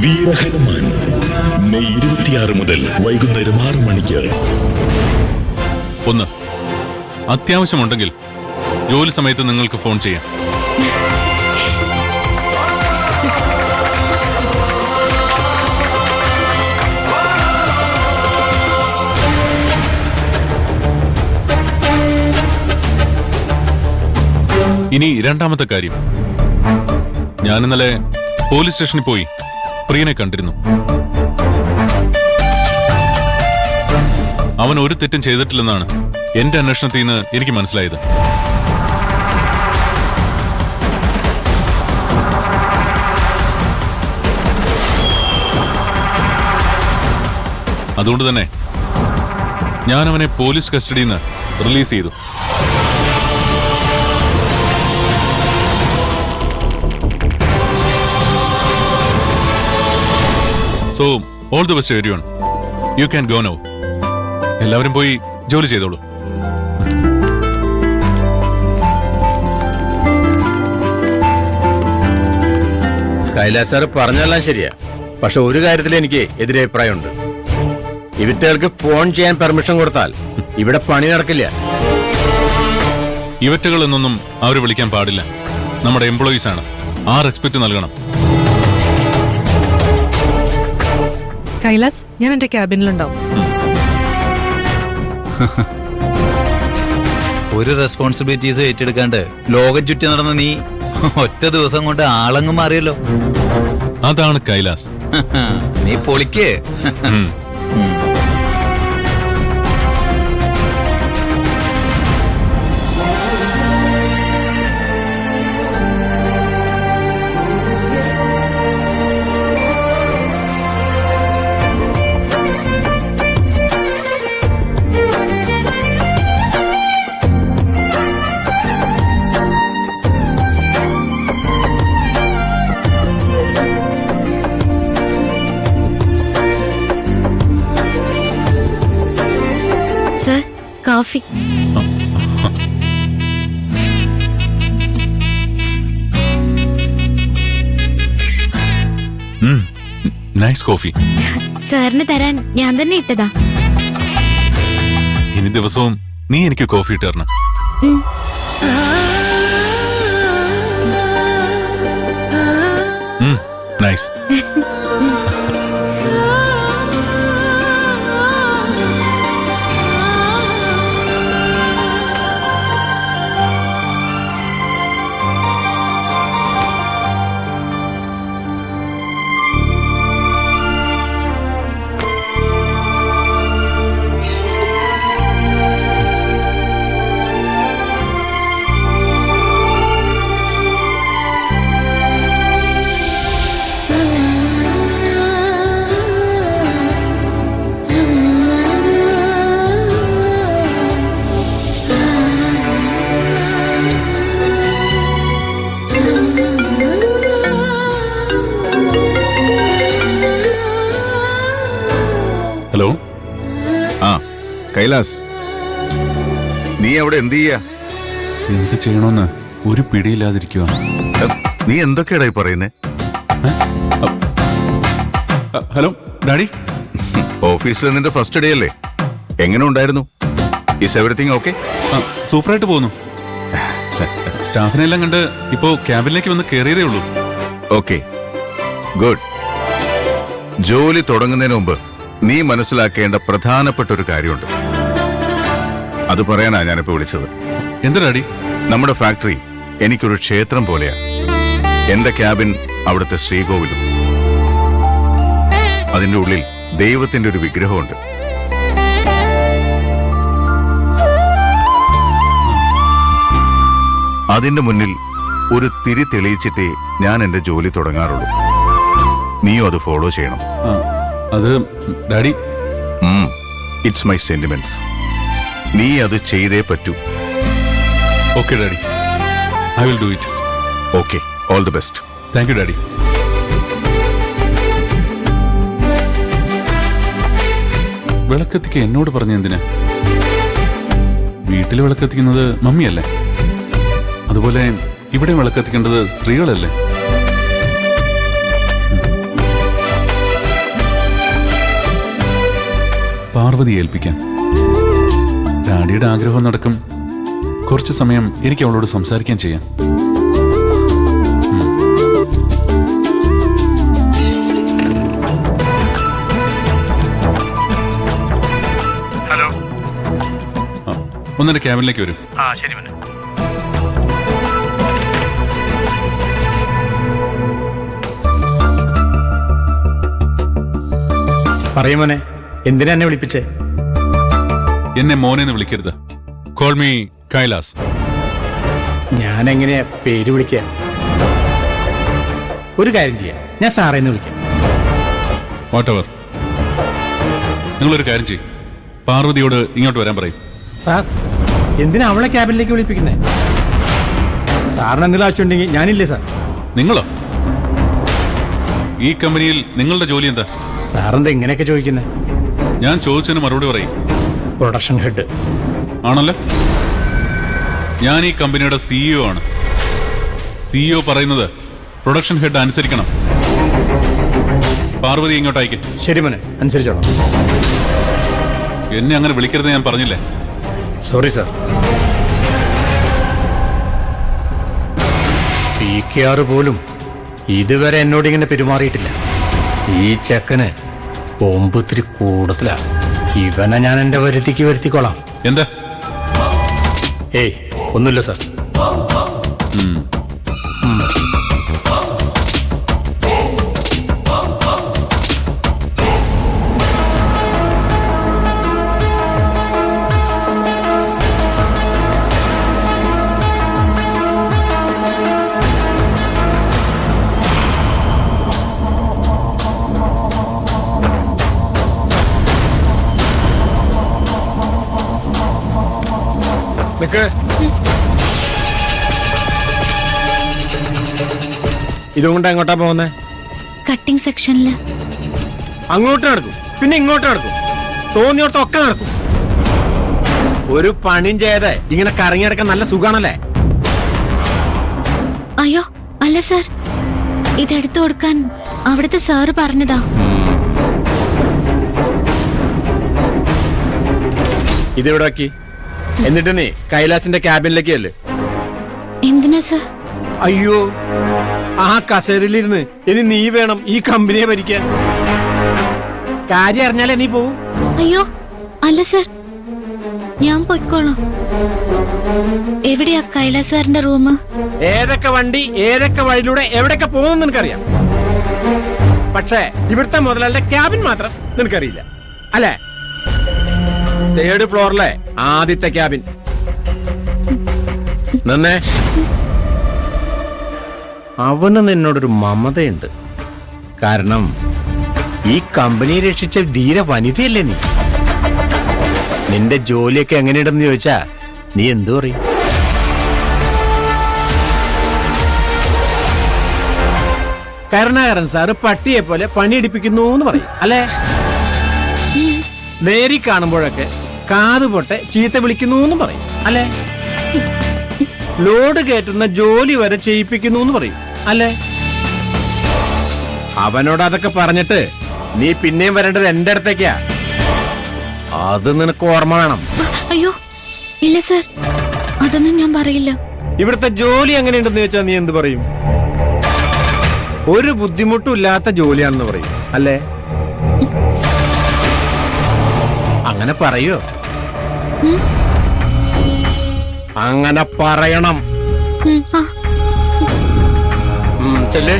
Veerahanuman May 26 മുതൽ വൈകുന്നേരം 6 മണിക്ക്. ഒന്ന്, അത്യാവശ്യമുണ്ടെങ്കിൽ ജോലി സമയത്ത് നിങ്ങൾക്ക് ഫോൺ ചെയ്യാം. ഇനി രണ്ടാമത്തെ കാര്യം, ഞാൻ ഇന്നലെ പോലീസ് സ്റ്റേഷനിൽ പോയി പ്രിയനെ കണ്ടിരുന്നു. അവൻ ഒരു തെറ്റും ചെയ്തിട്ടില്ലെന്നാണ് എന്റെ അന്വേഷണത്തിൽ നിന്ന് എനിക്ക് മനസ്സിലായത്. അതുകൊണ്ട് തന്നെ ഞാൻ അവനെ പോലീസ് കസ്റ്റഡിയിൽ നിന്ന് റിലീസ് ചെയ്തു. So, all the best everyone. You can go now. എല്ലാവരും പോയി ജോലി ചെയ്തോളൂ. കൈലാസ് സാർ പറഞ്ഞെല്ലാം ശരിയാ, പക്ഷെ ഒരു കാര്യത്തിൽ എനിക്ക് എതിരഭിപ്രായമുണ്ട്. ഇവറ്റകൾക്ക് ഫോൺ ചെയ്യാൻ പെർമിഷൻ കൊടുത്താൽ ഇവിടെ പണി നടക്കില്ല. ഇവറ്റകൾ എന്നൊന്നും അവർ വിളിക്കാൻ പാടില്ല. നമ്മുടെ എംപ്ലോയീസ് ആണ്. ആ റെസ്പെക്ട് നൽകണം. കൈലാസ്, ഞാൻ എന്റെ ക്യാബിനിലുണ്ടാവും. ഒരു റെസ്പോൺസിബിലിറ്റീസ് ഏറ്റെടുക്കാണ്ട് ലോകം ചുറ്റി നടന്ന നീ ഒറ്റ ദിവസം കൊണ്ട് ആളങ്ങ് മാറിയല്ലോ. അതാണ് കൈലാസ്. നീ പൊളിക്കേ. കോഫി. Nice coffee. സാറിന് തരാൻ ഞാൻ തന്നെ ഇട്ടതാ. ഇനി ദിവസവും നീ എനിക്ക് കോഫി ഇട്ട് തരണം. നൈസ്. ഹലോ. ആ കൈലാസ്, നീ അവിടെ എന്ത് ചെയ്യാ? എന്ത് ചെയ്യണമെന്ന് ഒരു പിടിയില്ലാതിരിക്കുവാണ്. നീ എന്തൊക്കെയാടായി പറയുന്നേ? Hello daddy. ഓഫീസിൽ നിന്റെ ഫസ്റ്റ് ഡേ അല്ലേ? എങ്ങനെ ഉണ്ടായിരുന്നു? Is everything okay? സൂപ്പറായിട്ട് പോകുന്നു. സ്റ്റാഫിനെല്ലാം കണ്ട് ഇപ്പോ ക്യാബിനിലേക്ക് വന്ന് കയറിയതേ ഉള്ളൂ. Okay, good. ജോലി തുടങ്ങുന്നതിന് മുമ്പ് നീ മനസ്സിലാക്കേണ്ട പ്രധാനപ്പെട്ട ഒരു കാര്യമുണ്ട്. അത് പറയാനാ ഞാനിപ്പോ വിളിച്ചത്. എന്താ ഡാഡി? നമ്മുടെ ഫാക്ടറി എനിക്കൊരു ക്ഷേത്രം പോലെയാ. എന്റെ ക്യാബിൻ അവിടുത്തെ ശ്രീകോവിലും. അതിന്റെ ഉള്ളിൽ ദൈവത്തിന്റെ ഒരു വിഗ്രഹമുണ്ട്. അതിന്റെ മുന്നിൽ ഒരു തിരി തെളിയിച്ചിട്ടേ ഞാൻ എന്റെ ജോലി തുടങ്ങാറുള്ളൂ. നീയും അത് ഫോളോ ചെയ്യണം. അത് ഡാഡി, ഇറ്റ്സ് മൈ സെന്റിമെന്റ്സ്. നീ അത് ചെയ്തേ പറ്റൂ. Okay daddy, I will do it. Okay, all the best. Thank you daddy. വിളക്കെത്തിക്ക് എന്നോട് പറഞ്ഞ എന്തിനാ? വീട്ടിൽ വിളക്കെത്തിക്കുന്നത് മമ്മിയല്ലേ? അതുപോലെ ഇവിടെ വിളക്കെത്തിക്കേണ്ടത് സ്ത്രീകളല്ലേ? പാർവതിയെ ഏൽപ്പിക്കാൻ. ഡാഡിയുടെ ആഗ്രഹം നടക്കും. കുറച്ച് സമയം എനിക്ക് അവളോട് സംസാരിക്കാൻ ചെയ്യാം. ഹലോ. ഒന്നെന്റെ ക്യാബിനിലേക്ക് വരും. ആ ശരി മോനെ. പറയുമോനെ, എന്തിനാ എന്നെ വിളിപ്പിച്ചേ? എന്നെ മോനെന്ന് വിളിക്കരുത്. Call me Kailas. ഞാൻ എങ്ങനെയാ പേര് വിളിക്കുക? ഒരു കാര്യം ചെയ്യാം, ഞാൻ സാറേന്ന് വിളിക്കാം. What ever. നിങ്ങളൊരു കാര്യം ചെയ്യും, പാർവതിയോട് ഇങ്ങോട്ട് വരാൻ പറയും. സാർ, എന്തിനാ അവളെ ക്യാബിനിലേക്ക് വിളിപ്പിക്കുന്നേ? സാറിന് എന്തെങ്കിലും ആവശ്യമുണ്ടെങ്കിൽ ഞാനില്ലേ സാർ? നിങ്ങളോ? ഈ കമ്പനിയിൽ നിങ്ങളുടെ ജോലി എന്താ? സാറെന്താ ഇങ്ങനെയൊക്കെ ചോദിക്കുന്നത്? ഞാൻ ചോദിച്ചതിന് മറുപടി പറയും. പ്രൊഡക്ഷൻ ഹെഡ് ആണല്ലോ. ഞാൻ ഈ കമ്പനിയുടെ സിഇഒ ആണ്. സിഇഒ പറയുന്നത് പ്രൊഡക്ഷൻ ഹെഡ് അനുസരിക്കണം. പാർവതി ഇങ്ങോട്ട് അയക്ക്. ശരി മോനെ, അനുസരിച്ചോളാം. എന്നെ അങ്ങനെ വിളിക്കരുത് ഞാൻ പറഞ്ഞില്ലേ? Sorry sir. PKR പോലും ഇതുവരെ എന്നോട് ഇങ്ങനെ പെരുമാറിയിട്ടില്ല. ഈ ചെക്കന് ബോംബ് ഇത്തിരി കൂടുതലാ. ഇവനെ ഞാൻ എന്റെ വരുത്തിക്ക് വരുത്തിക്കോളാം. എന്താ? ഏയ് ഒന്നുമില്ല സാർ. നിക്ക്. ഇതുകൊണ്ട് എങ്ങോട്ടാ പോകുന്നേ? കട്ടിംഗ് സെക്ഷനില്. അങ്ങോട്ട് നടക്കും, പിന്നെ ഇങ്ങോട്ട് നടക്കും, തോന്നിയോടത്തൊക്കെ നടക്കും. ഒരു പണിയും ചെയ്ത് ഇങ്ങനെ കറങ്ങിയെടുക്കാൻ നല്ല സുഖാണല്ലേ? അയ്യോ അല്ല സാർ, ഇതെടുത്തു കൊടുക്കാൻ അവിടുത്തെ സാറ് പറഞ്ഞതാ. ഇതിവിടെ ആക്കി. എന്നിട്ട് നീ കൈലാസിന്റെ ക്യാബിനിലേക്ക് അല്ലേ? എന്തിനാ സാർ? അയ്യോ, ആ കസേരയിലിരുന്ന് ഇനി നീ വേണം ഈ കമ്പനിയെ ഭരിക്കാൻ. കാര്യം അറിഞ്ഞാലേ നീ പോവും. അയ്യോ അല്ല സാർ, ഞാൻ പൊയ്ക്കോളാം. എവിടെയാ കൈലാസ് സാറിന്റെ റൂം? ഏതൊക്കെ വണ്ടി ഏതൊക്കെ വഴിയിലൂടെ എവിടെയൊക്കെ പോകുന്നു നിനക്കറിയാം. പക്ഷേ ഇവിടുത്തെ മുതലാളിയുടെ ക്യാബിൻ മാത്രം നിനക്കറിയില്ല അല്ലേ? 3rd ഫ്ലോറിലെ ആദ്യത്തെ ക്യാബിൻ. നിന്നേ. അവന് നിന്നോടൊരു മമതയുണ്ട്. കാരണം ഈ കമ്പനിയെ രക്ഷിച്ച ധീര വനിതയല്ലേ നീ. നിന്റെ ജോലിയൊക്കെ എങ്ങനെയുണ്ടെന്ന് ചോദിച്ചാ നീ എന്തു പറയും? കരുണാകരൻ സാറ് പട്ടിയെ പോലെ പണിയെടുപ്പിക്കുന്നു എന്ന് പറയും അല്ലേ? നേരി കാണുമ്പോഴൊക്കെ കാതുപൊട്ടെ ചീത്ത വിളിക്കുന്നു എന്നും പറയും അല്ലേ? ലോഡ് കയറ്റുന്ന ജോലി വരെ ചെയ്യിപ്പിക്കുന്നു എന്ന് പറയും അല്ലേ? അവനോട് അതൊക്കെ പറഞ്ഞിട്ട് നീ പിന്നെയും വരേണ്ടത് എന്റെ അടുത്തേക്കാ. അത് നിനക്ക് ഓർമ്മ വേണം. അയ്യോ ഇല്ല സാർ, അതൊന്നും ഞാൻ പറയില്ല. ഇവിടുത്തെ ജോലി എങ്ങനെയുണ്ടെന്ന് ചോദിച്ചാൽ നീ എന്ത് പറയും? ഒരു ബുദ്ധിമുട്ടും ഇല്ലാത്ത ജോലിയാണെന്ന് പറയും അല്ലേ? അങ്ങനെ പറയോ? അങ്ങനെ പറയണം. ചെല്ലേ.